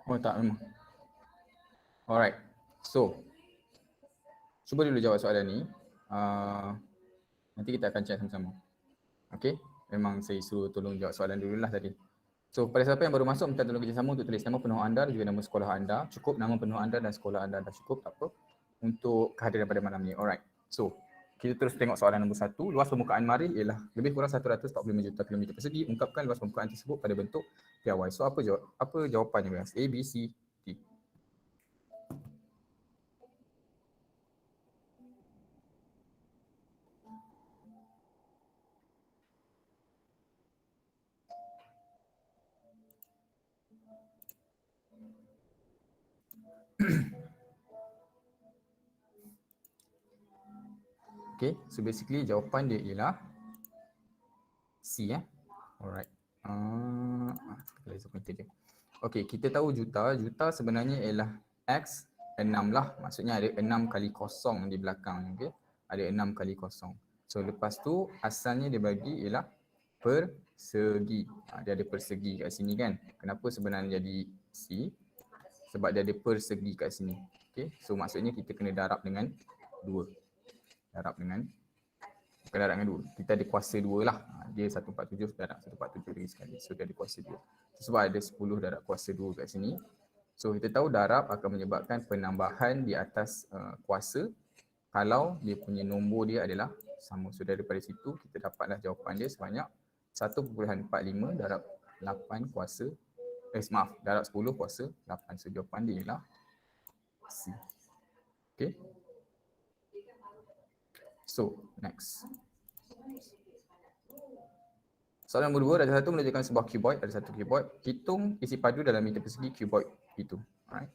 Oh tak memang. Alright. So, cuba dulu jawab soalan ni. Nanti kita akan chat sama-sama. Okay? Memang saya suruh tolong jawab soalan dulu lah tadi. So, pada siapa yang baru masuk, minta tolong kerjasama untuk tulis nama penuh anda dan juga nama sekolah anda. Cukup nama penuh anda dan sekolah anda dah cukup, tak apa. Untuk kehadiran pada malam ni. Alright. So, kita terus tengok soalan nombor 1. Luas permukaan Marikh ialah lebih kurang 145 juta kilometer persegi. Ungkapkan luas permukaan tersebut pada bentuk piawai. So, apa jawapannya guys? A, B, C, D. Okay, so basically jawapan dia ialah C ya. Alright. Okay, kita tahu juta. Juta sebenarnya ialah X 6 lah. Maksudnya ada 6 kali kosong di belakang. Okay, ada 6 kali kosong. So lepas tu asalnya dia bagi ialah persegi. Dia ada persegi kat sini kan. Kenapa sebenarnya jadi C? Sebab dia ada persegi kat sini. Okay, so maksudnya kita kena darab dengan 2. Darab dengan bukan darab dengan 2. Kita ada kuasa 2 lah. Dia 147 darab 147 lagi sekali. So dia ada kuasa 2. Sebab ada 10 darab kuasa 2 kat sini. So kita tahu darab akan menyebabkan penambahan di atas kuasa kalau dia punya nombor dia adalah sama. So daripada situ kita dapatlah jawapan dia sebanyak 1.45 darab 8 kuasa darab 10 kuasa 8. So jawapan dia ialah C. Okay. So next. Soalan nombor 2, darjah 1 menunjukkan sebuah cuboid, ada satu cuboid. Hitung isi padu dalam meter persegi cuboid itu. Alright.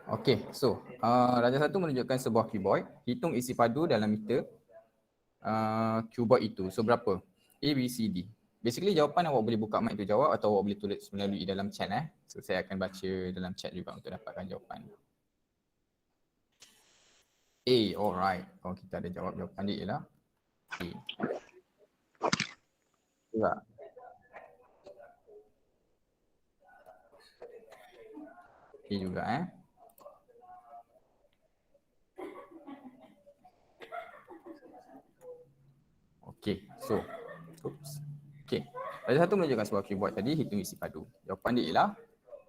Okay, so Raja satu menunjukkan sebuah cuboid. Hitung isi padu dalam meter cuboid itu. So berapa? A, B, C, D. Basically jawapan awak boleh buka mic tu jawab atau awak boleh tulis melalui dalam chat. So saya akan baca dalam chat juga untuk dapatkan jawapan. A, alright. Kalau kita ada jawab, jawapan dia ialah A. Juga. A juga Okay, so oops. Okay, Raja satu menunjukkan sebuah keyboard tadi, hitung isi padu. Jawapan dia ialah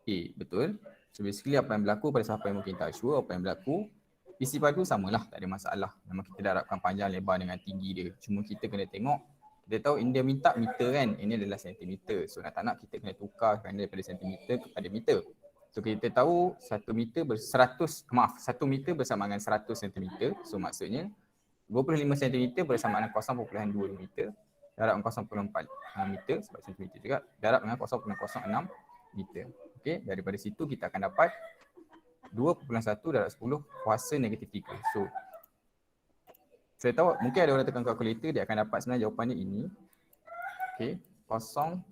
A, betul. So basically apa yang berlaku pada siapa yang mungkin tak sure apa yang berlaku, isi padu samalah, tak ada masalah. Memang kita darabkan panjang, lebar dengan tinggi dia. Cuma kita kena tengok, kita tahu India minta meter kan, ini adalah sentimeter. So nak tak nak kita kena tukar daripada sentimeter kepada meter. So kita tahu 1 meter 100 bersama dengan 100 sentimeter. So maksudnya 25 cm bersama dengan 0.2 meter, darab dengan 0.4 meter sebab centimeter juga, darab dengan 0.06 meter. Okey, daripada situ kita akan dapat 2.1 darab 10 kuasa negatif 3. So saya tahu mungkin ada orang tekan kalkulator, dia akan dapat sebenarnya jawapannya ini. Okey, 0.001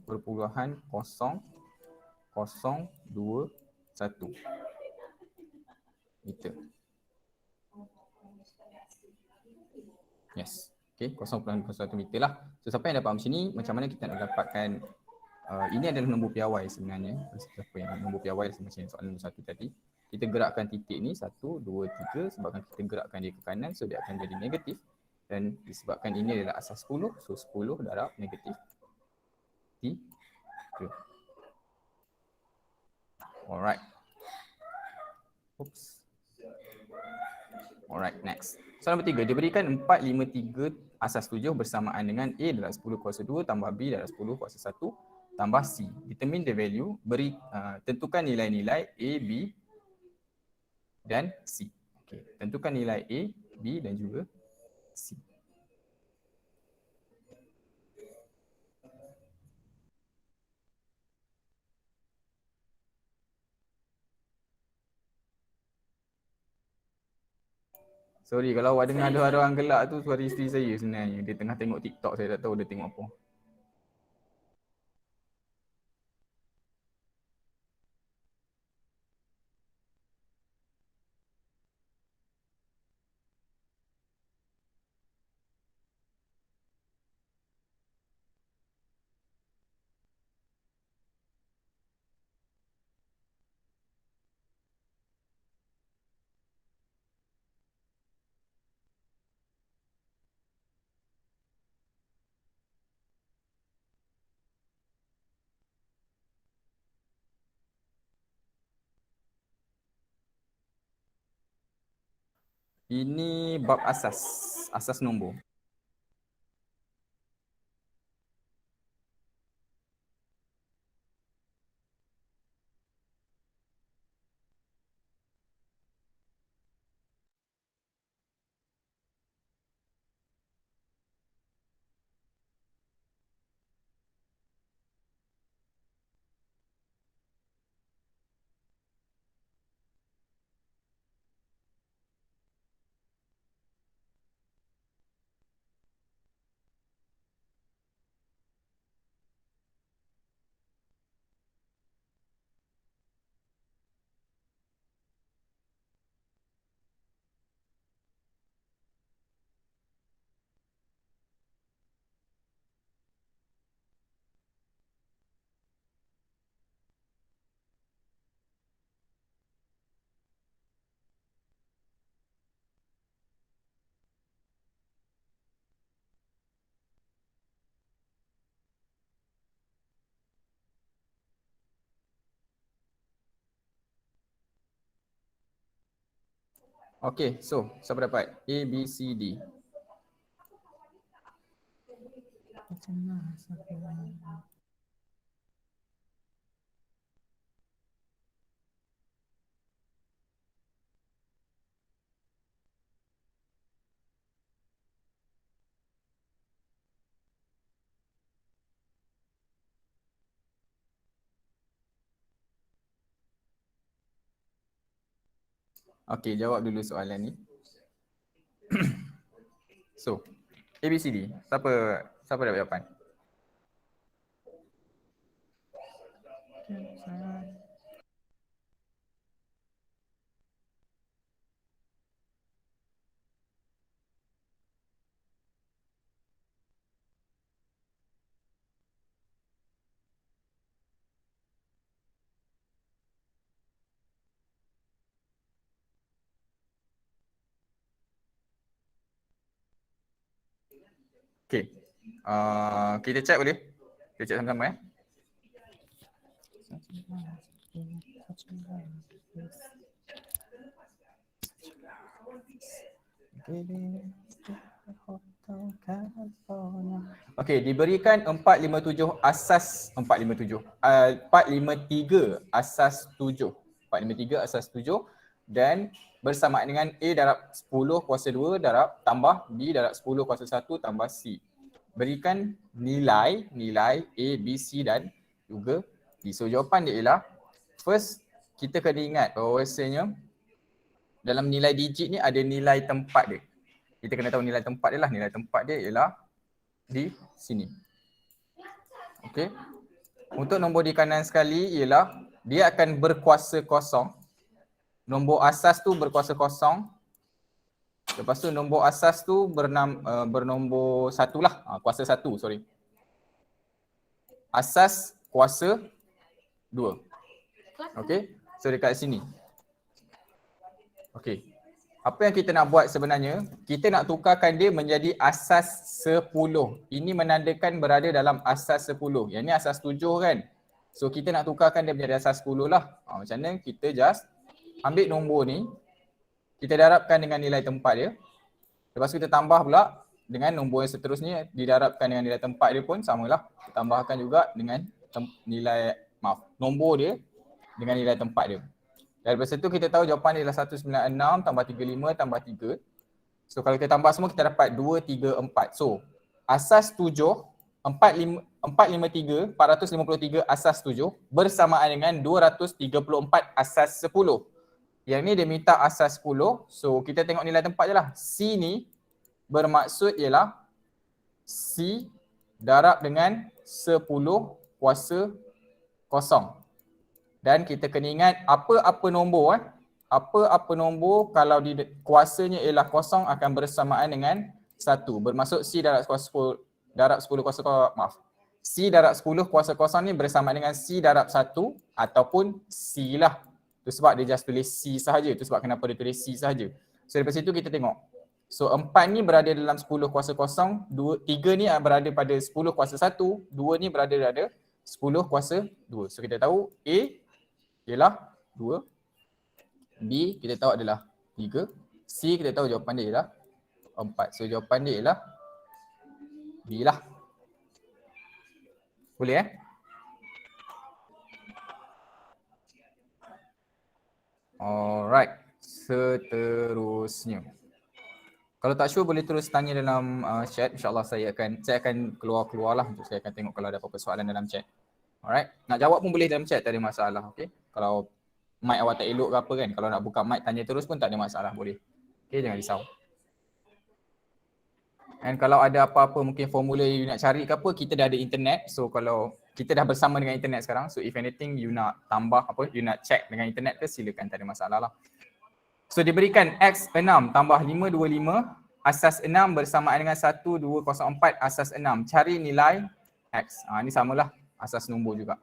meter. Yes. Okay, 0.01 meter lah. So siapa yang dapat macam ni, macam mana kita nak dapatkan ini adalah nombor piawai sebenarnya. Siapa yang nombor piawai macam soalan nombor 1 tadi. Kita gerakkan titik ni 1, 2, 3 sebabkan kita gerakkan dia ke kanan, so dia akan jadi negatif. Dan disebabkan ini adalah asas 10, so 10 darab negatif 3. Alright. Oops. Alright, next. Soalan nombor 3, diberikan 453 asas 7 bersamaan dengan A darab 10 kuasa 2 tambah B darab 10 kuasa 1 tambah C. Determine the value, tentukan nilai-nilai A, B dan C. Okay. Tentukan nilai A, B dan juga C. Sorry kalau awak dengar ada orang gelak tu, suara isteri saya sebenarnya. Dia tengah tengok TikTok, saya tak tahu dia tengok apa. Ini bab asas, asas nombor. Okay, so siapa dapat? A, B, C, D. Okey, jawab dulu soalan ni. So, ABCD. Siapa dapat jawapan? Okey. Kita check boleh? Kita check sama-sama Okey, diberikan 457 asas 457. 453 asas 7. 453 asas 7 dan bersamaan dengan A darab 10 kuasa 2 darab tambah B darab 10 kuasa 1 tambah C. Berikan nilai A, B, C dan juga D. So jawapan dia ialah first kita kena ingat bahawasanya dalam nilai digit ni ada nilai tempat dia. Kita kena tahu nilai tempat dia lah. Nilai tempat dia ialah di sini. Okey. Untuk nombor di kanan sekali ialah dia akan berkuasa kosong. Nombor asas tu berkuasa kosong. Lepas tu nombor asas tu bernombor 1 lah. Kuasa 1, sorry. Asas kuasa 2. Okey. So dekat sini. Okey. Apa yang kita nak buat sebenarnya, kita nak tukarkan dia menjadi asas 10. Ini menandakan berada dalam asas 10. Yang ni asas 7 kan. So kita nak tukarkan dia menjadi asas 10 lah. Macam mana? Kita just ambil nombor ni, kita darabkan dengan nilai tempat dia. Lepas tu kita tambah pula dengan nombor yang seterusnya didarabkan dengan nilai tempat dia pun samalah. Kita tambahkan juga dengan nombor dia dengan nilai tempat dia. Dan lepas itu kita tahu jawapan dia adalah 196 tambah 35 tambah 3. So kalau kita tambah semua kita dapat 2, 3, 4. So asas 7, 453 asas 7 bersamaan dengan 234 asas 10. Yang ni dia minta asas 10. So kita tengok nilai tempat je lah. C ni bermaksud ialah C darab dengan 10 kuasa kosong. Dan kita kena ingat apa-apa nombor apa-apa nombor kalau kuasanya ialah kosong akan bersamaan dengan 1. Bermaksud C darab kuasa 10 kuasa C darab 10 kuasa kosong ni bersama dengan C darab 1 ataupun C lah. Itu sebab dia just tulis C sahaja. Itu sebab kenapa dia tulis C sahaja. So daripada situ kita tengok. So 4 ni berada dalam 10 kuasa kosong, 3 ni berada pada 10 kuasa 1, 2 ni berada pada 10 kuasa 2. So kita tahu A ialah 2, B kita tahu adalah 3, C kita tahu jawapan dia ialah 4. So jawapan dia ialah B lah. Boleh Alright, seterusnya. Kalau tak sure boleh terus tanya dalam chat. InsyaAllah saya akan keluar lah untuk saya akan tengok kalau ada apa-apa soalan dalam chat. Alright, nak jawab pun boleh dalam chat, tak ada masalah. Okay, kalau mic awak tak elok ke apa kan, kalau nak buka mic tanya terus pun tak ada masalah, boleh. Okay, jangan risau. And kalau ada apa-apa mungkin formula you nak cari ke apa, kita dah ada internet. So kalau kita dah bersama dengan internet sekarang, so if anything you nak tambah apa, you nak check dengan internet ke, silakan, tak ada masalah lah. So diberikan X 6 tambah 525 asas 6 bersamaan dengan 1204 asas 6. Cari nilai X. Ini samalah asas nombor juga.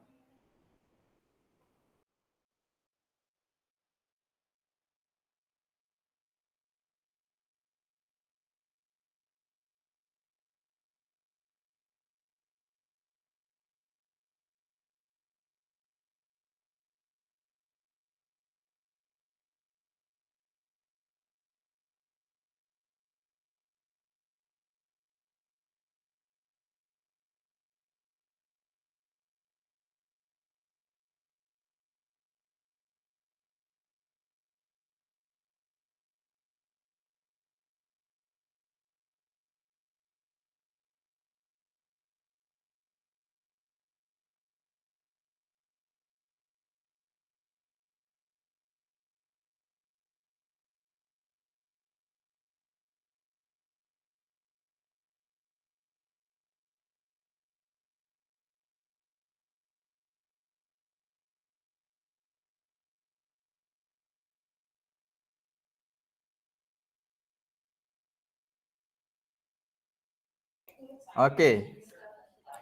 Okey.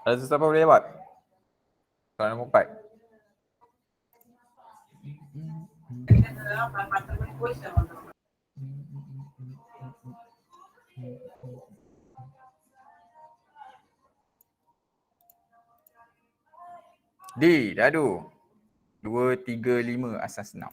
Ada sesiapa boleh jawab? Soalan nombor 4. D, dadu. 2, 3, 5 asas 6.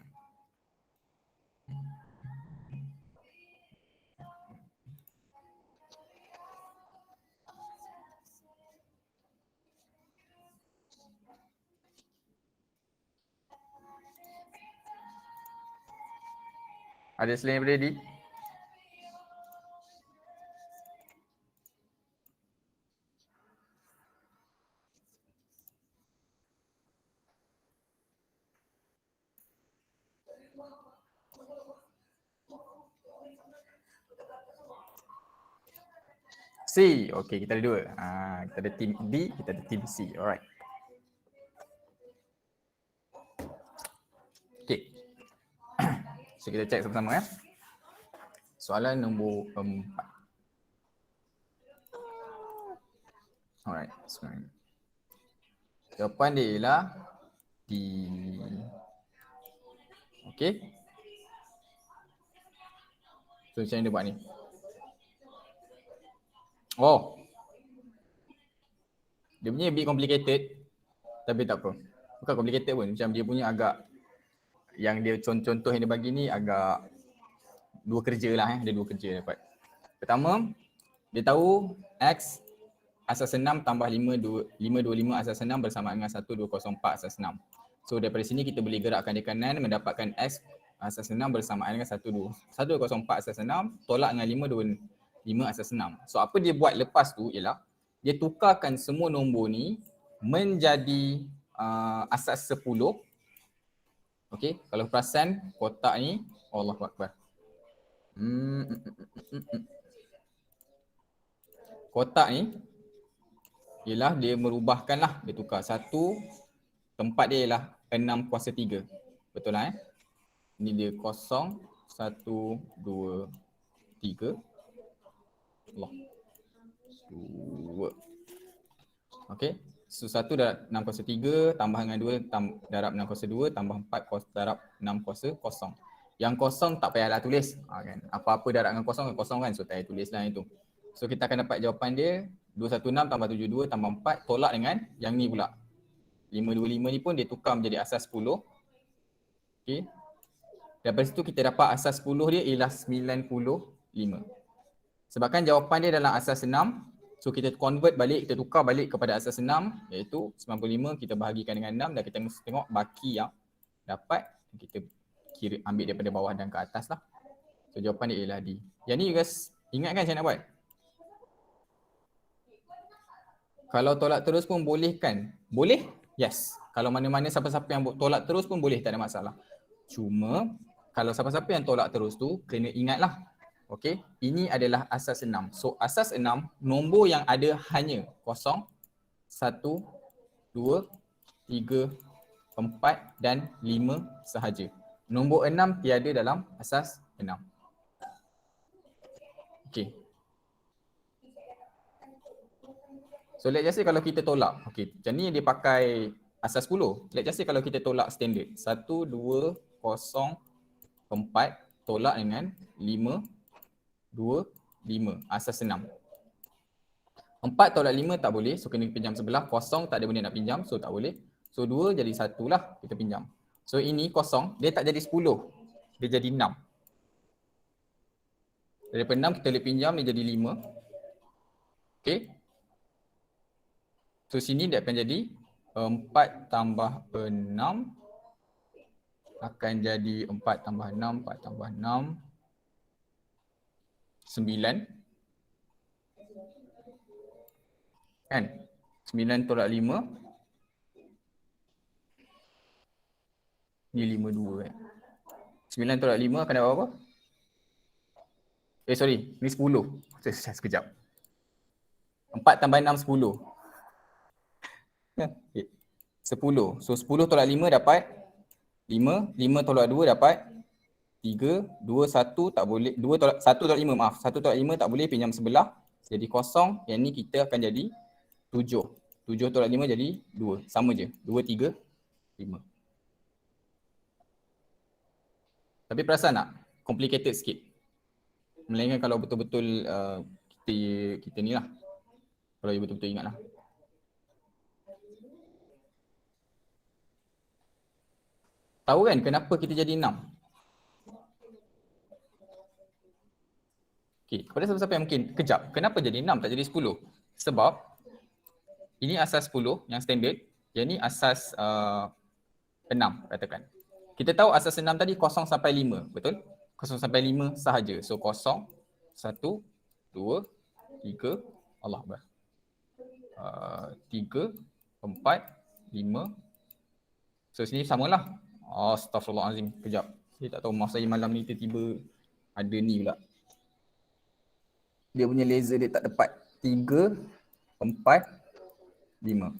Ada selain daripada D? C. Okey, kita ada dua. Kita ada team D, kita ada team C. Alright. Okey. So kita check sama-sama ya. Soalan nombor 4. Alright. Jawapan dia ialah D. Okey. So macam mana dia buat ni? Oh. Dia punya a bit complicated. Tapi tak apa. Bukan complicated pun. Macam dia punya agak, yang dia contoh yang dia bagi ni agak dua kerja lah. Dia dua kerja dapat. Pertama, dia tahu X asas 6 tambah 525 asas 6 bersama dengan 1204 asas 6. So daripada sini kita boleh gerakkan dia kanan mendapatkan X asas 6 bersamaan dengan 1204 asas 6 tolak dengan 525 asas 6. So apa dia buat lepas tu ialah dia tukarkan semua nombor ni menjadi asas 10. Okey, kalau perasan kotak ni, Allahu Akbar. Kotak ni ialah dia merubahkan lah, dia tukar satu, tempat dia ialah 6 kuasa 3. Betul lah Ini dia 0, 1, 2, 3. Allah. 2. Okey. So 1 darab 6 kuasa 3 tambah dengan 2 darab 6 kuasa 2 tambah 4 darab 6 kuasa 0. Yang kosong tak payahlah tulis. Kan? Apa-apa darab dengan kosong kan. So tak payah tulislah itu. So kita akan dapat jawapan dia 216 tambah 72 tambah 4 tolak dengan yang ni pula. 525 ni pun dia tukar menjadi asas 10. Okey. Daripada situ kita dapat asas 10 dia ialah 95. Sebabkan jawapan dia dalam asas 6, so kita convert balik, kita tukar balik kepada asas 6 iaitu 95 kita bahagikan dengan 6 dan kita tengok baki yang dapat kita ambil daripada bawah dan ke atas lah. So jawapan dia ialah D. Yang ni you guys ingat kan saya nak buat? Kalau tolak terus pun boleh kan? Boleh? Yes. Kalau mana-mana siapa-siapa yang tolak terus pun boleh, tak ada masalah. Cuma kalau siapa-siapa yang tolak terus tu kena ingatlah. Okey, ini adalah asas 6. So asas 6 nombor yang ada hanya 0, 1, 2, 3, 4 dan 5 sahaja. Nombor 6 tiada dalam asas 6. Okey. So let's just say kalau kita tolak, okey, macam ni dia pakai asas 10. Let's just say kalau kita tolak standard 1, 2, 0, 4 tolak dengan 5, 2, 5 asas 6. 4 tolak 5 tak boleh, so kena pinjam sebelah. 0 tak ada benda nak pinjam, so tak boleh. So 2 jadi 1 lah kita pinjam. So ini 0, dia tak jadi 10, dia jadi 6. Daripada 6 kita boleh pinjam, dia jadi 5. Okay. So sini dia akan jadi 4 tambah 6 akan jadi 4 tambah 6, 4 tambah 6, 9. Kan? 9 tolak 5. Ni 52 kan. 9 tolak 5 akan dapat apa? Sorry, ni 10. Sekejap. 4 tambah 6, 10. 10. So 10 tolak 5 dapat 5. 5 tolak 2 dapat 3. 2, 1 tak boleh. 1 tolak 5, maaf. 1 tolak 5 tak boleh, pinjam sebelah. Jadi kosong, yang ni kita akan jadi 7. 7 tolak 5 jadi 2. Sama je. 2, 3, 5. Tapi perasan tak? Complicated sikit. Melainkan kalau betul-betul kita ni lah. Kalau you betul-betul ingat lah. Tahu kan kenapa kita jadi 6? Okay, kepada siapa-siapa yang mungkin, kejap. Kenapa jadi 6 tak jadi 10? Sebab ini asas 10 yang standard. Yang ni asas 6 katakan. Kita tahu asas 6 tadi 0 sampai 5, betul? 0 sampai 5 sahaja. So 0, 1, 2, 3, Allah Akbar. 3, 4, 5. So sini samalah. Astaghfirullahalazim. Kejap. Saya tak tahu mouse saya malam ni tiba-tiba ada ni pula. Dia punya laser dia tak tepat. 3, 4, 5.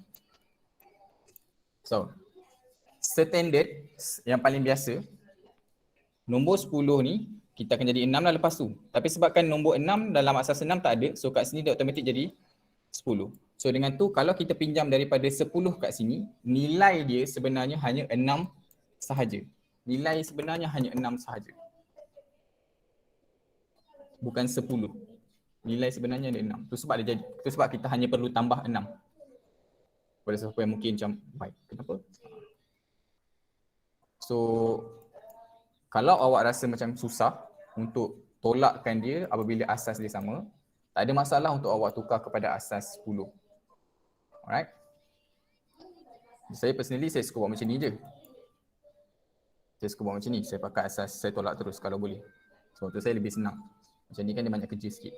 So, standard yang paling biasa, nombor 10 ni kita akan jadi 6 lah lepas tu. Tapi sebabkan nombor 6 dalam asas 6 tak ada, so kat sini dia automatik jadi 10. So dengan tu kalau kita pinjam daripada 10 kat sini, nilai dia sebenarnya hanya 6 sahaja. Nilai sebenarnya hanya 6 sahaja. Bukan 10. Nilai sebenarnya ada 6. Tu sebab dia jadi, tu sebab kita hanya perlu tambah 6. Pada siapa yang mungkin macam, baik, kenapa? So kalau awak rasa macam susah untuk tolakkan dia apabila asas dia sama, tak ada masalah untuk awak tukar kepada asas 10. Alright? Saya personally, saya suka buat macam ni je. Saya suka buat macam ni. Saya pakai asas, saya tolak terus kalau boleh. So, untuk saya lebih senang. Macam ni kan dia banyak kerja sikit.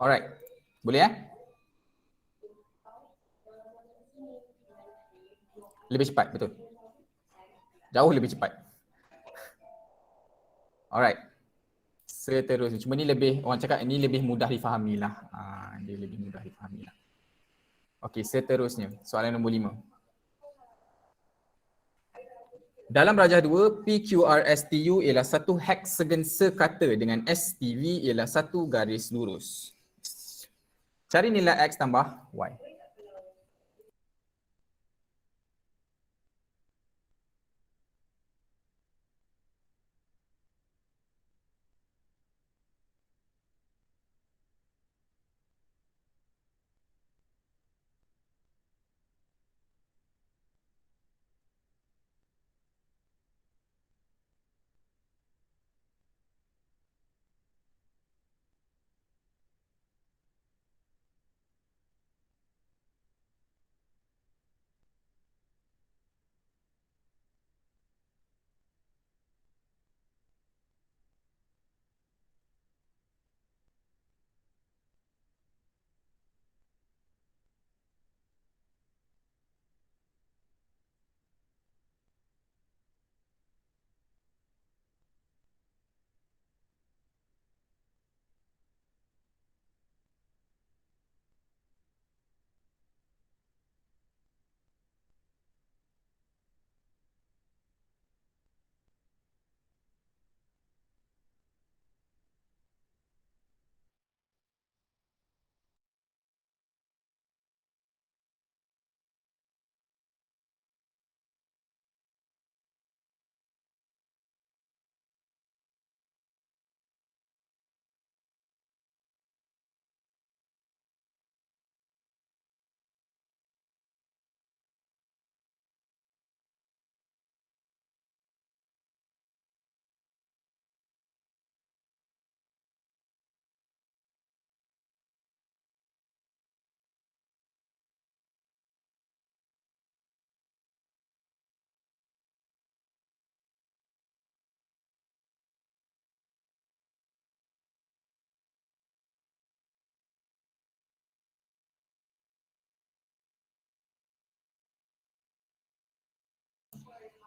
Alright. Boleh ya? Lebih cepat, betul. Jauh lebih cepat. Alright. Seterusnya. Cuma ni lebih, orang cakap ni lebih mudah difahami lah. Dia lebih mudah difahami lah. Okey, seterusnya. Soalan nombor 5. Dalam rajah 2, PQRSTU ialah satu hexagon sekata dengan STV ialah satu garis lurus. Cari nilai X tambah Y.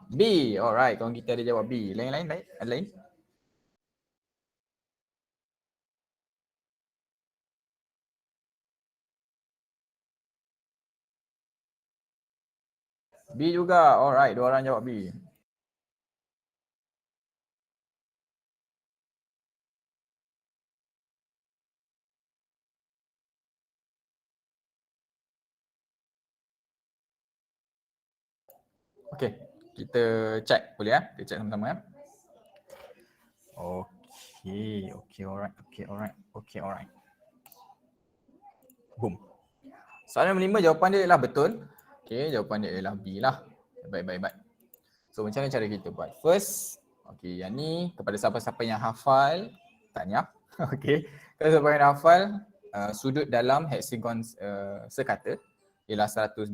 B. Alright, kawan kita ada jawab B. Lain-lain baik? Ada lain? B juga. Alright, dua orang jawab B. Okey, kita check boleh ya? Kita check sama-sama ya. Okey, alright. Boom. Soalan nombor 5 jawapan dia ialah betul. Okey, jawapan dia ialah B lah. Baik. So macam mana cara kita buat? First, okey, yang ni kepada siapa-siapa yang hafal, tahniah. Okey, kepada siapa yang hafal, sudut dalam heksagon sekata ialah 120,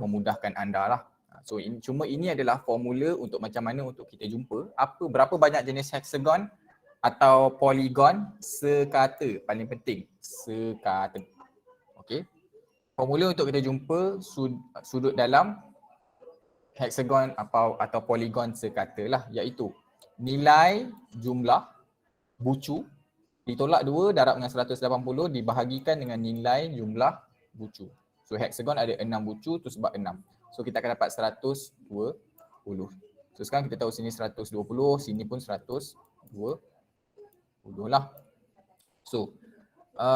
memudahkan anda lah. So ini adalah formula untuk macam mana untuk kita jumpa berapa banyak jenis heksagon atau poligon sekata. Paling penting, sekata. Okey. Formula untuk kita jumpa sudut dalam heksagon atau poligon sekata lah, iaitu nilai jumlah bucu ditolak 2 darab dengan 180 dibahagikan dengan nilai jumlah bucu. So heksagon ada 6 bucu tu sebab 6. So kita akan dapat 120. So sekarang kita tahu sini 120, sini pun 120 lah. So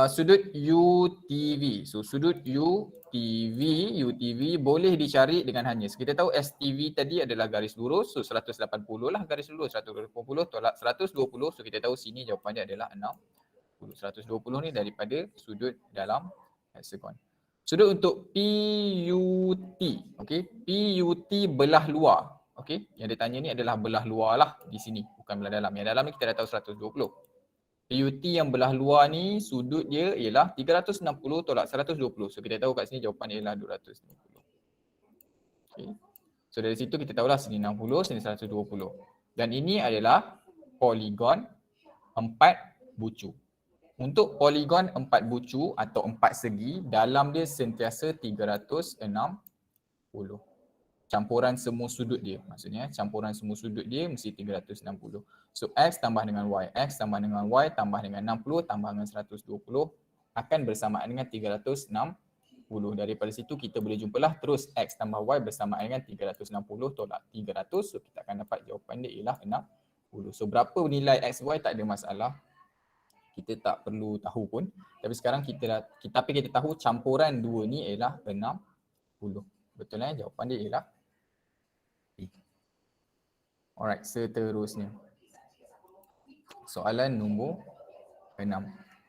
sudut UTV. So sudut UTV boleh dicari dengan hanya. Kita tahu STV tadi adalah garis lurus. So 180 lah garis lurus. 180 tolak 120. So kita tahu sini jawapannya adalah 60. 120 ni daripada sudut dalam heksagon. Sudut untuk PUT. Okay. PUT belah luar. Okay. Yang dia tanya ni adalah belah luar lah di sini. Bukan belah dalam. Yang dalam ni kita dah tahu 120. PUT yang belah luar ni sudut dia ialah 360 tolak 120. So kita tahu kat sini jawapan ialah 260. Okay. So dari situ kita tahulah sini 60, sini 120. Dan ini adalah poligon 4 bucu. Untuk poligon 4 bucu atau 4 segi, dalam dia sentiasa 360. Campuran semua sudut dia. Maksudnya campuran semua sudut dia mesti 360. So X tambah dengan Y, X tambah dengan Y tambah dengan 60 tambah dengan 120 akan bersamaan dengan 360. Daripada situ kita boleh jumpalah terus X tambah Y bersamaan dengan 360 tolak 300. So kita akan dapat jawapan dia ialah 60. So berapa nilai X, Y tak ada masalah. Kita tak perlu tahu pun. Tapi sekarang kita tahu campuran dua ni ialah 60. Betul jawapan dia ialah B. Alright, seterusnya. Soalan nombor 6.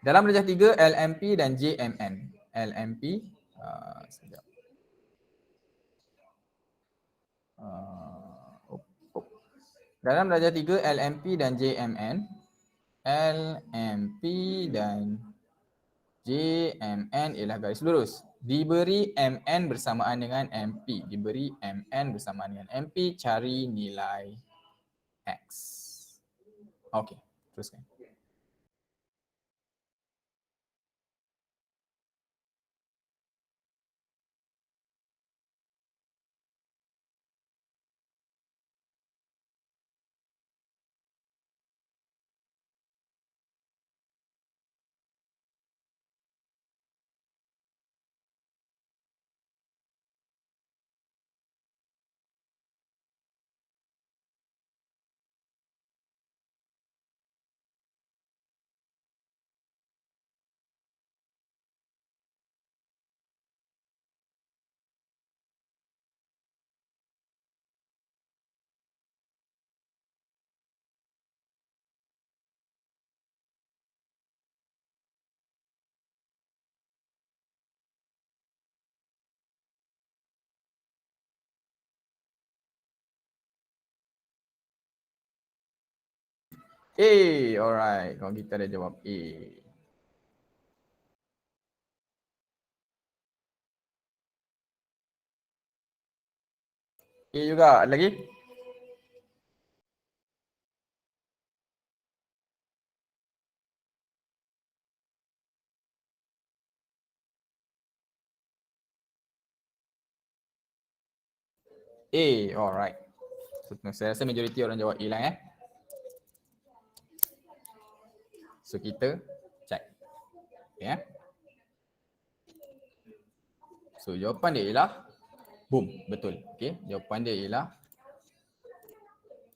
Dalam darjah 3, LMP dan JMN. LMP, sekejap. Dalam darjah 3, LMP dan JMN. LMP dan JMN ialah garis lurus. Diberi MN bersamaan dengan MP. Diberi MN bersamaan dengan MP, cari nilai X. Okey, teruskan. A, alright. Kalau kita dah jawab A. A juga, ada lagi? A, alright. So, saya rasa majoriti orang jawab A lah So kita check. Okay, So jawapan dia ialah boom, betul. Okay, jawapan dia ialah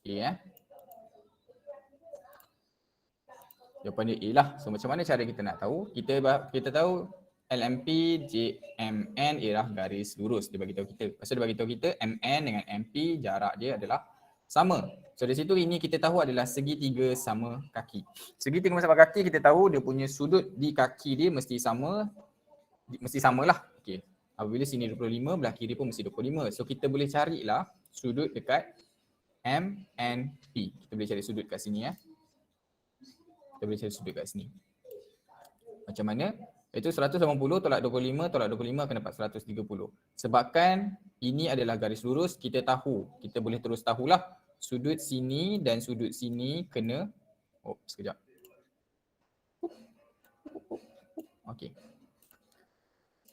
A Jawapan dia A lah. So macam mana cara kita nak tahu? Kita tahu LMP JMN ialah garis lurus, dia bagi tahu kita. Lepas tu dia bagi tahu kita MN dengan MP jarak dia adalah sama. So dari situ ini kita tahu adalah segitiga sama kaki. Segitiga sama kaki kita tahu dia punya sudut di kaki dia mesti samalah. Okey. Apabila sini 25, belah kiri pun mesti 25. So kita boleh carilah sudut dekat M and P. Kita boleh cari sudut kat sini ya. Kita boleh cari sudut kat sini. Macam mana? Itu 180 tolak 25 akan dapat 130. Sebabkan ini adalah garis lurus, kita boleh terus tahulah sudut sini dan sudut sini kena sekejap. Okey.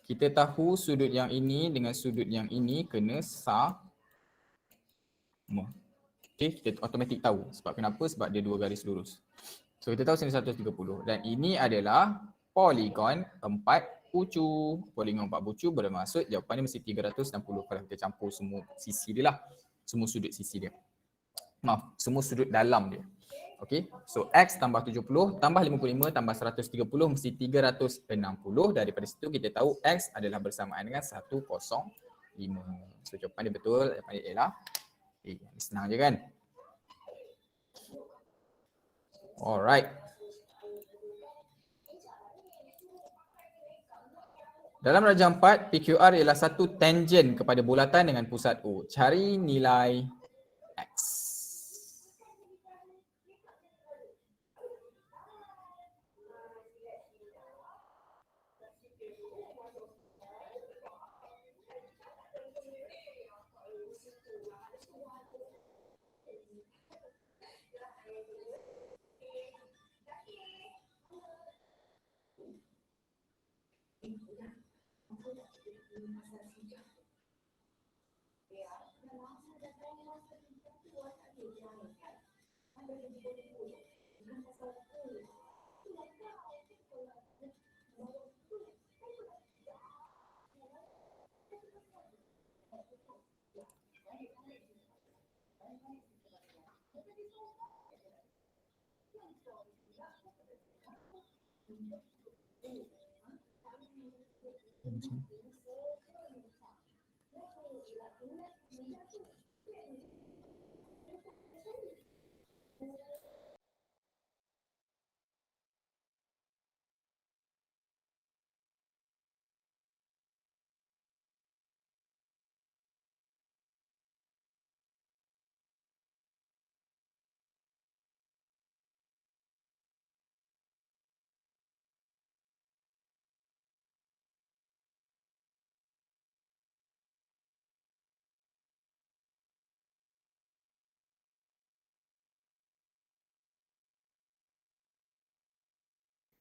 Kita tahu sudut yang ini dengan sudut yang ini kena sama. Okey, kita automatik tahu. Sebab kenapa? Sebab dia dua garis lurus. So kita tahu sini 130 dan ini adalah poligon 4 pucu. Poligon 4 pucu bermaksud jawapannya mesti 360 kalau kita campur semua sisi dia lah. Semua sudut sisi dia. Maaf, semua sudut dalam dia. Okey. So X tambah 70 tambah 55 tambah 130 mesti 360. Daripada situ kita tahu X adalah bersamaan dengan 105. So jawapan dia betul. Jawapan dia ialah senang je kan? Alright. Dalam rajah 4, PQR ialah satu tangent kepada bulatan dengan pusat O. Cari nilai X.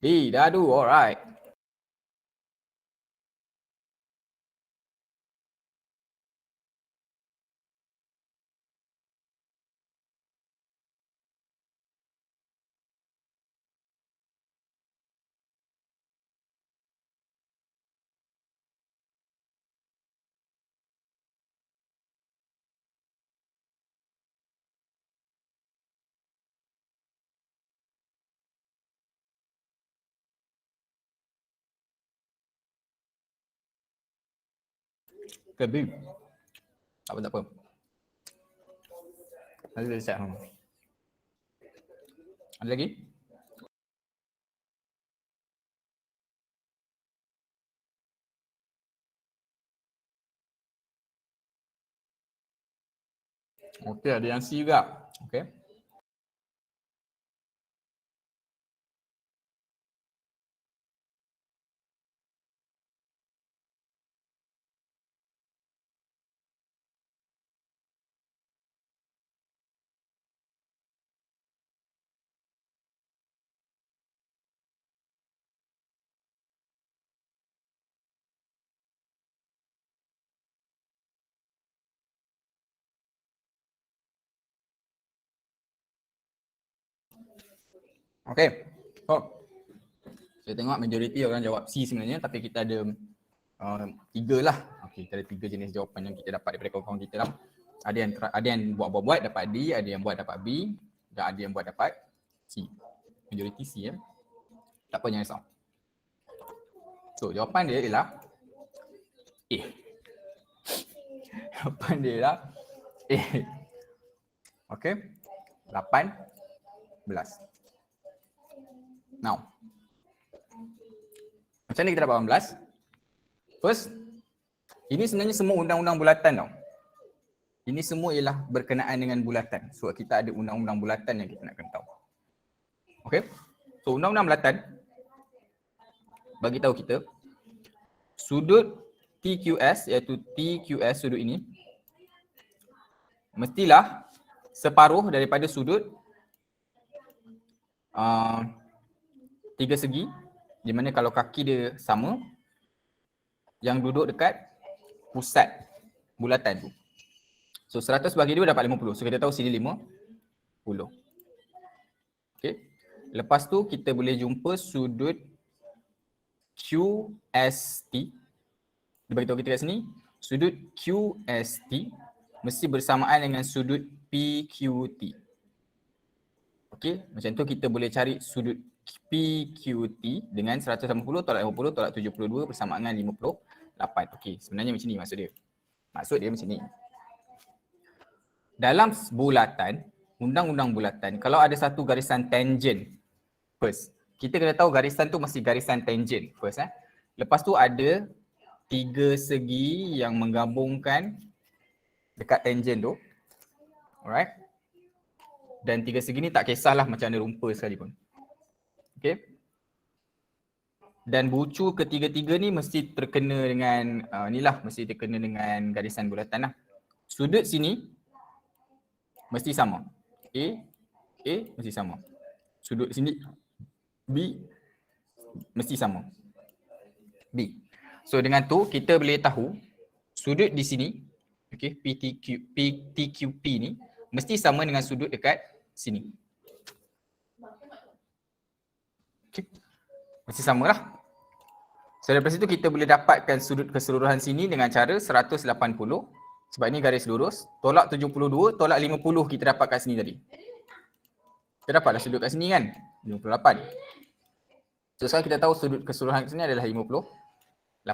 Dadu, alright. Kebu. Tak apa. Nanti dia chat. Ada lagi? Okey, ada yang C juga. Okey. Okey. Saya tengok majoriti orang jawab C sebenarnya, tapi kita ada 3 lah. Okey, kita ada 3 jenis jawapan yang kita dapat daripada kawan-kawan kita lah. Ada yang buat dapat D, ada yang buat dapat B dan ada yang buat dapat C. Majoriti C ya. Tak apa, jangan risau. So jawapan dia ialah A. Jawapan dia ialah A. Okay, 18. Now, macam mana kita dapat 18? First, ini sebenarnya semua undang-undang bulatan tau. Ini semua ialah berkenaan dengan bulatan. So kita ada undang-undang bulatan yang kita nak kena tahu. Okay, so undang-undang bulatan bagi tahu kita sudut TQS, iaitu TQS sudut ini mestilah separuh daripada sudut tiga segi, di mana kalau kaki dia sama, yang duduk dekat pusat bulatan tu. So 100 bagi 2 dapat 50. So kita tahu sini 50. Okay. Lepas tu kita boleh jumpa sudut QST. Dia bagi tahu kita kat sini, sudut QST mesti bersamaan dengan sudut PQT. Okay, macam tu kita boleh cari sudut PQT dengan 180 tolak 50 tolak 72 bersamaan dengan 58. Okay, sebenarnya macam ni maksud dia. Maksud dia macam ni. Dalam bulatan, undang-undang bulatan, kalau ada satu garisan tangent first, kita kena tahu garisan tu mesti garisan tangent first. Lepas tu ada tiga segi yang menggabungkan dekat tangent tu. Alright. Dan tiga segi ni tak kisahlah macam ada rumput sekalipun. Okay. Dan bucu ketiga-tiga ni mesti terkena dengan mesti terkena dengan garisan bulatan lah. Sudut sini mesti sama. A mesti sama. Sudut sini B mesti sama. B. So dengan tu kita boleh tahu sudut di sini, okay, PTQP ni mesti sama dengan sudut dekat sini. Okay. Mesti samalah. So daripada situ kita boleh dapatkan sudut keseluruhan sini dengan cara 180. Sebab ni garis lurus. Tolak 72, tolak 50 kita dapat kat sini tadi. Kita dapatlah sudut kat sini kan? 58. So sekarang kita tahu sudut keseluruhan kat sini adalah 58.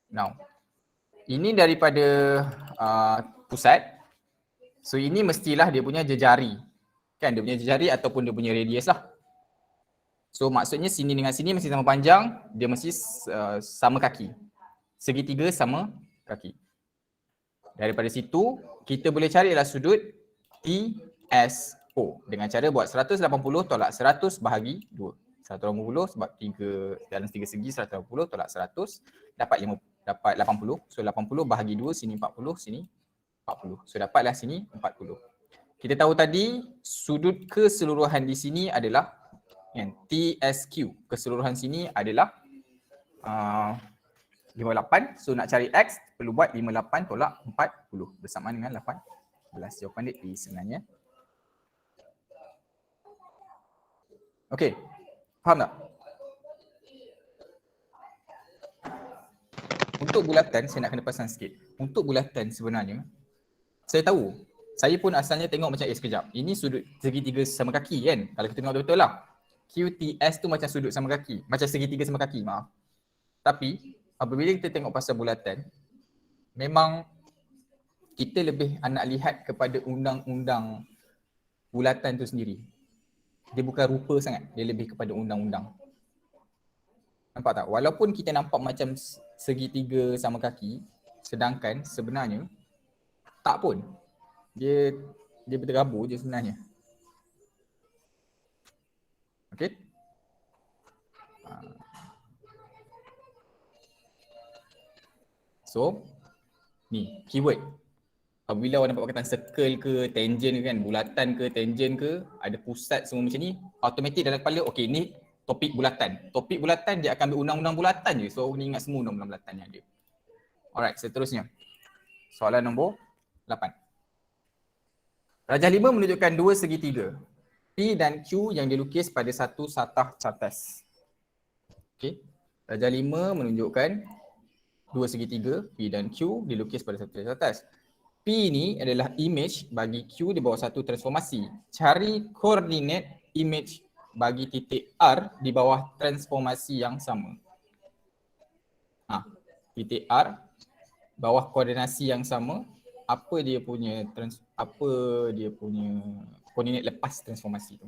Now, ini daripada pusat. So ini mestilah dia punya jejari. Kan dia punya jejari ataupun dia punya radius lah. So maksudnya sini dengan sini mesti sama panjang, dia mesti sama kaki. Segitiga sama kaki. Daripada situ kita boleh carilah sudut TSO dengan cara buat 180 tolak 100 bahagi 2. 180 sebab dalam tiga segi 180 tolak 100 dapat 80. So 80 bahagi 2, sini 40, sini 40. So dapatlah sini 40. Kita tahu tadi sudut keseluruhan di sini adalah TSQ. Keseluruhan sini adalah 58. So nak cari X perlu buat 58 tolak 40 bersamaan dengan 18. Jawapan dia A sebenarnya. Okey. Faham tak? Untuk bulatan saya nak kena pasang sikit. Untuk bulatan sebenarnya saya tahu. Saya pun asalnya tengok macam sekejap. Ini sudut segitiga sama kaki kan? Kalau kita tengok betul-betul lah. QTS tu macam sudut sama kaki. Macam segitiga sama kaki, maaf. Tapi apabila kita tengok pasal bulatan, memang kita lebih nak lihat kepada undang-undang bulatan tu sendiri. Dia bukan rupa sangat, dia lebih kepada undang-undang. Nampak tak? Walaupun kita nampak macam segitiga sama kaki, sedangkan sebenarnya tak pun. Dia berterabur je sebenarnya. Okay. So, ni keyword. Apabila awak nampak perkataan circle ke, tangent ke kan, bulatan ke, tangent ke, ada pusat semua macam ni, automatik dalam kepala, okey ni topik bulatan. Topik bulatan dia akan ambil undang-undang bulatan je. So, ni ingat semua undang-undang bulatan yang ada. Alright, seterusnya. Soalan nombor 8. Rajah 5 menunjukkan dua segitiga. P dan Q yang dilukis pada satu satah cartas. Okey. Rajah 5 menunjukkan dua segitiga P dan Q dilukis pada satu cartas. P ni adalah image bagi Q di bawah satu transformasi. Cari koordinat image bagi titik R di bawah transformasi yang sama. Titik R, bawah koordinasi yang sama, apa dia punya koordinat lepas transformasi tu.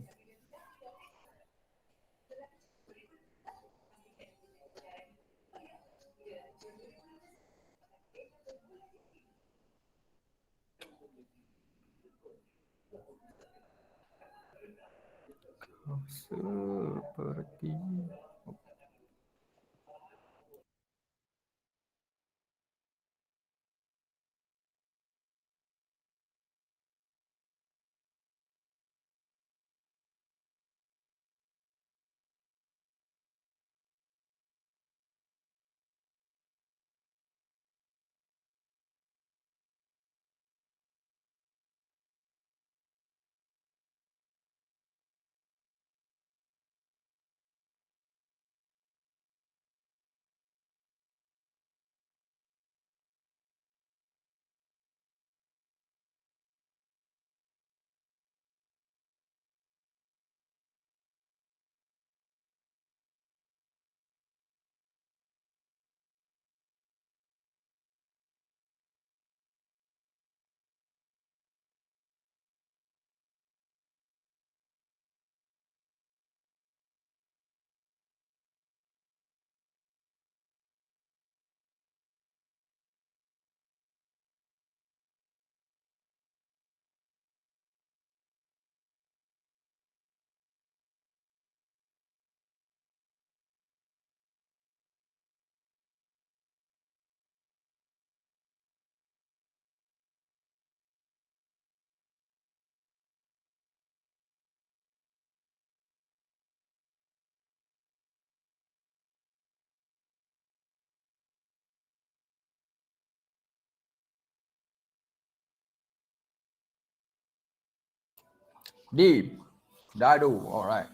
Seperti D, dado, alright.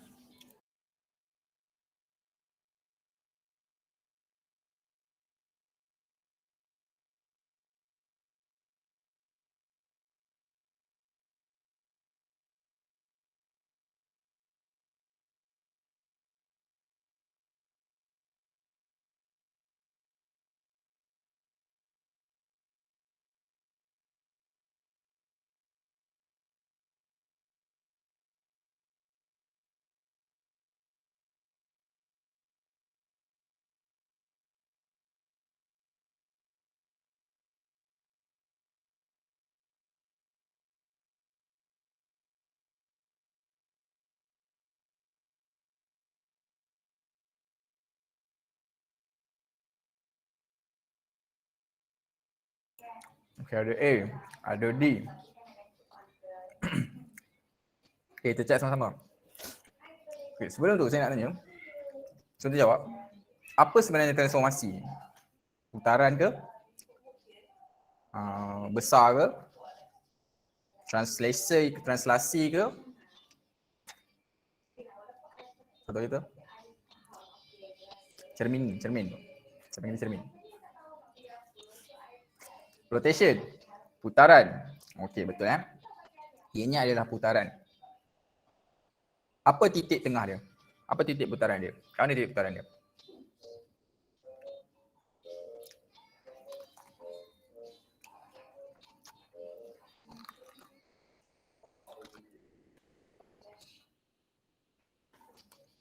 Okay, ada A, ada D. Okay, kita check sama-sama. Okay, sebelum tu saya nak tanya, contoh jawab, apa sebenarnya transformasi? Putaran ke? Besar ke? Translasi ke? Contoh kita? Cermin. Rotation, putaran. Okey, betul Ianya adalah putaran. Apa titik tengah dia? Apa titik putaran dia? Mana titik putaran dia?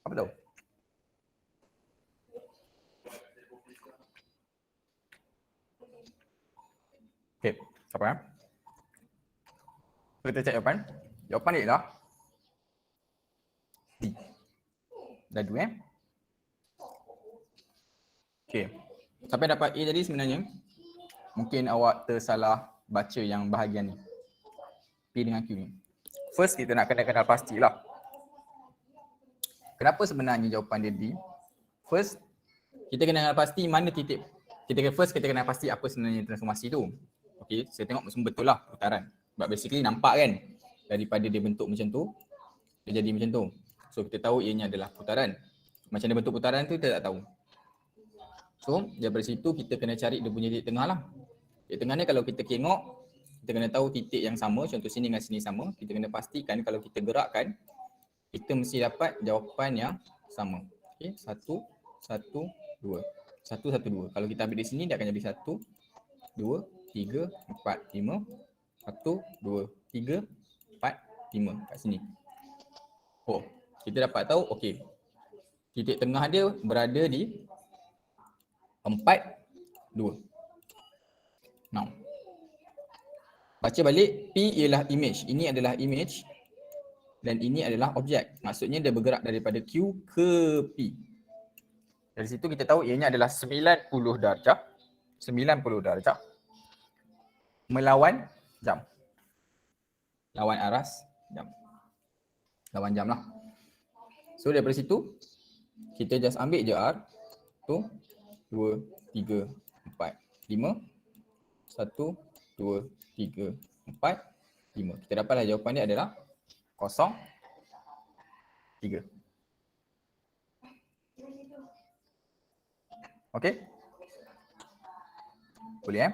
Apa tahu? Okey, apa Kita cek jawapan. Jawapan dia ialah D. Dadu Okey. Sampai dapat A tadi sebenarnya mungkin awak tersalah baca yang bahagian ni. P dengan Q ni. First kita nak kenal pastilah. Kenapa sebenarnya jawapan dia D? First, kita kena pasti mana titik. Kita kena pasti apa sebenarnya transformasi tu. Okey, saya tengok semua betul lah putaran. Sebab basically nampak kan daripada dia bentuk macam tu, dia jadi macam tu. So kita tahu ianya adalah putaran. Macam dia bentuk putaran tu kita tak tahu. So daripada situ kita kena cari dia punya titik tengah lah. Titik tengah ni kalau kita tengok, kita kena tahu titik yang sama, contoh sini dengan sini sama. Kita kena pastikan kalau kita gerakkan, kita mesti dapat jawapan yang sama. Okey, 1, 1, 2. 1, 1, 2. Kalau kita ambil di sini, dia akan jadi 1, 2, 3, 4, 5. 1, 2, 3, 4, 5 kat sini. Oh, kita dapat tahu, okey. Titik tengah dia berada di 4, 2. Now, baca balik, P ialah image. Ini adalah image dan ini adalah objek. Maksudnya dia bergerak daripada Q ke P. Dari situ kita tahu ianya adalah 90 darjah. 90 darjah melawan jam. Lawan aras jam. Lawan jam lah. So daripada situ kita just ambil je R. 1, 2, 3, 4, 5. 1, 2, 3, 4, 5. Kita dapatlah jawapan dia adalah 0, 3. Okey? Boleh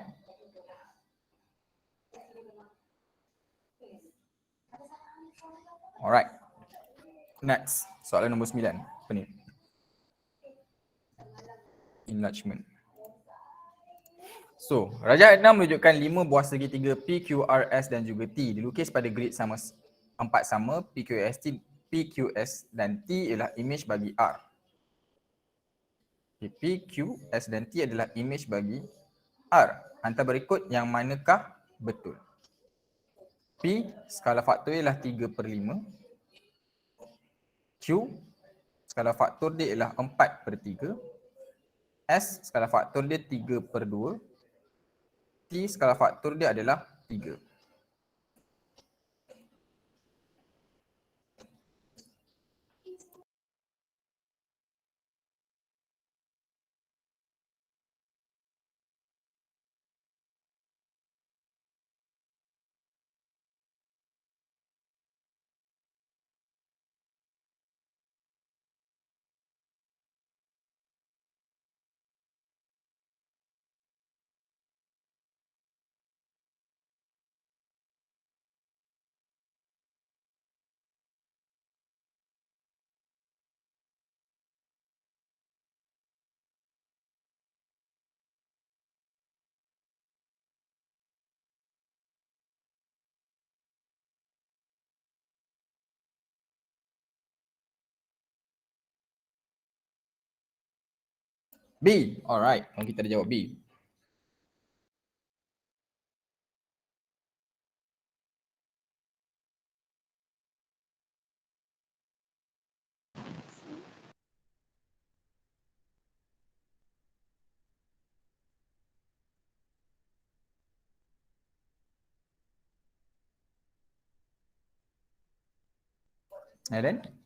Alright. Next. Soalan nombor 9. Apa ni? Enlargement. So, rajah 6 menunjukkan 5 buah segitiga P, Q, R, S dan juga T dilukis pada grid sama 4 sama P, Q, S dan T ialah image bagi R. P, Q, S dan T adalah image bagi R. Antara berikut yang manakah betul? P, skala faktor ialah 3/5. Q, skala faktor dia ialah 4/3. S, skala faktor dia 3/2. T, skala faktor dia adalah 3. B. Alright, kita dah jawab B. And then?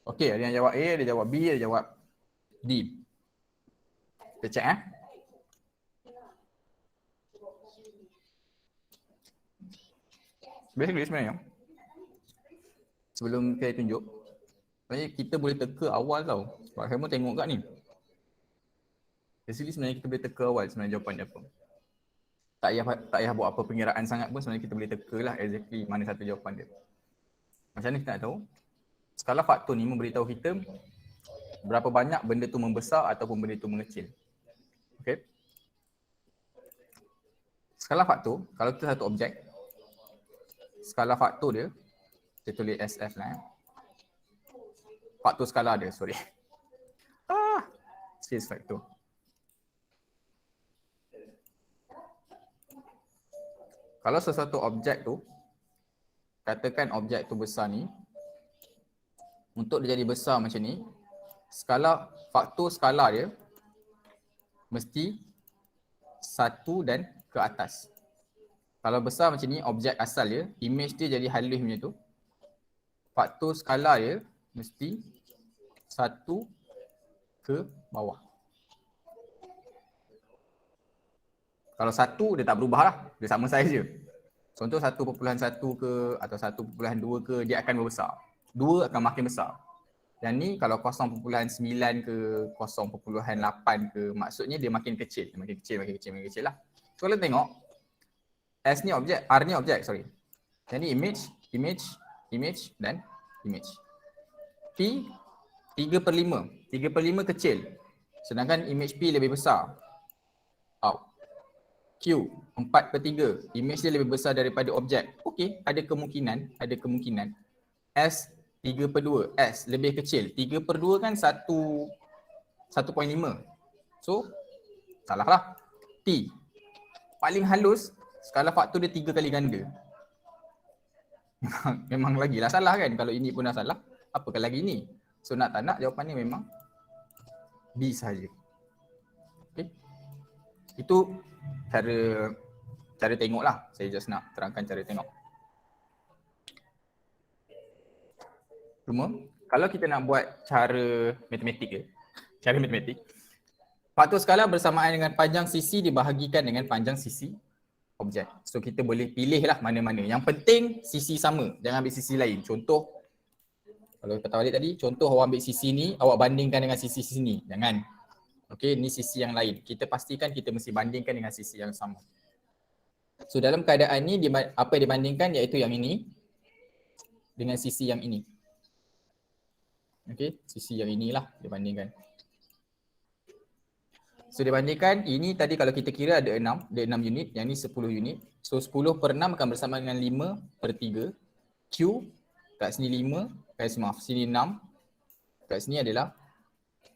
Okey, ada yang jawab A, ada jawab B, ada jawab D. Kita check Basically sebenarnya sebelum saya tunjuk, sebenarnya kita boleh teka awal tau. Sebab kamu tengok kat ni. Basically sebenarnya kita boleh teka awal sebenarnya jawapan dia apa. Tak payah buat apa pengiraan sangat pun, sebenarnya kita boleh teka lah exactly mana satu jawapan dia. Macam mana kita nak tahu? Skala faktor ni memberitahu kita berapa banyak benda tu membesar ataupun benda tu mengecil. Okay. Skala faktor, kalau kita satu objek, skala faktor dia, kita tulis SF lah. Faktor skala dia, sorry. Space factor. Kalau sesuatu objek tu katakan objek tu besar ni, untuk dia jadi besar macam ni, skala, faktor skala dia mesti 1 dan ke atas. Kalau besar macam ni, objek asal dia, image dia jadi halus macam tu, faktor skala dia mesti 1 ke bawah. Kalau 1 dia tak berubah lah, dia sama saiz je. Contoh 1.1 ke atau 1.2 ke, dia akan berbesar. 2 akan makin besar. Dan ni kalau 0.9 ke 0.8 ke, maksudnya dia makin kecil. Makin kecil lah. So kalau tengok, S ni objek, R ni objek, sorry. Dan ni image dan image. P 3/5. 3/5 kecil. Sedangkan image P lebih besar. Out. Q 4/3. Image dia lebih besar daripada objek. Okey, ada kemungkinan. S 3/2. S lebih kecil. 3/2 kan 1.5. So, salah lah. T paling halus, skala faktor dia 3 kali ganda. Memang lagilah salah kan. Kalau ini pun dah salah, apakah lagi ni? So nak tak nak, jawapan ni memang B sahaja. Okay. Itu cara tengok lah. Saya just nak terangkan cara tengok. Cuma kalau kita nak buat cara matematik, faktor skala bersamaan dengan panjang sisi dibahagikan dengan panjang sisi objek. So kita boleh pilih lah mana-mana. Yang penting sisi sama, jangan ambil sisi lain. Contoh, kalau kata balik tadi, contoh awak ambil sisi ni, awak bandingkan dengan sisi sini. Jangan. Okey, ni sisi yang lain. Kita pastikan kita mesti bandingkan dengan sisi yang sama. So dalam keadaan ni, apa yang dibandingkan iaitu yang ini dengan sisi yang ini. Okey, sisi yang inilah dibandingkan. So dibandingkan, ini tadi kalau kita kira ada 6 unit, yang ni 10 unit. So 10/6 akan bersama dengan 5/3. Q kat sini 5, sini 6. Kat sini adalah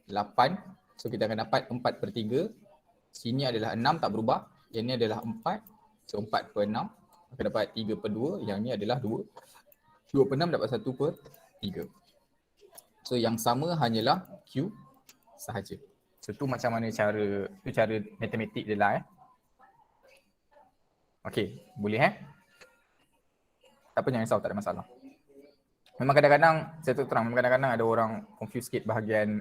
8. So kita akan dapat 4/3. Sini adalah 6, tak berubah. Yang ni adalah 4. So 4/6 akan dapat 3/2. Yang ni adalah 2. 2/6 dapat 1/3. So yang sama hanyalah Q sahaja. So tu macam mana cara matematik dia lah. Okey, boleh tak apa, jangan risau, tak ada masalah. Memang kadang-kadang, saya tu terang, kadang-kadang ada orang confuse sikit bahagian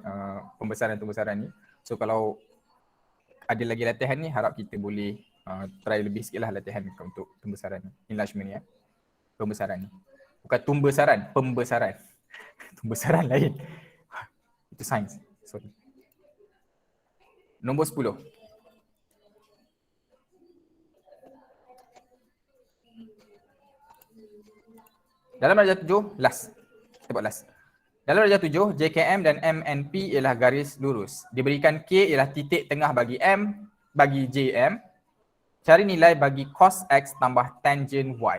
pembesaran ni. So kalau ada lagi latihan ni, harap kita boleh try lebih sikit lah latihan untuk pembesaran ni. Enlargement ni pembesaran ni. Bukan tumbesaran, pembesaran. Pembesaran lain. Itu sains. Sorry. Nombor 10. Dalam darjah 7, last. Kita buat last. Dalam darjah 7, JKM dan MNP ialah garis lurus. Diberikan K ialah titik tengah bagi M, bagi JM. Cari nilai bagi cos X tambah tangent Y.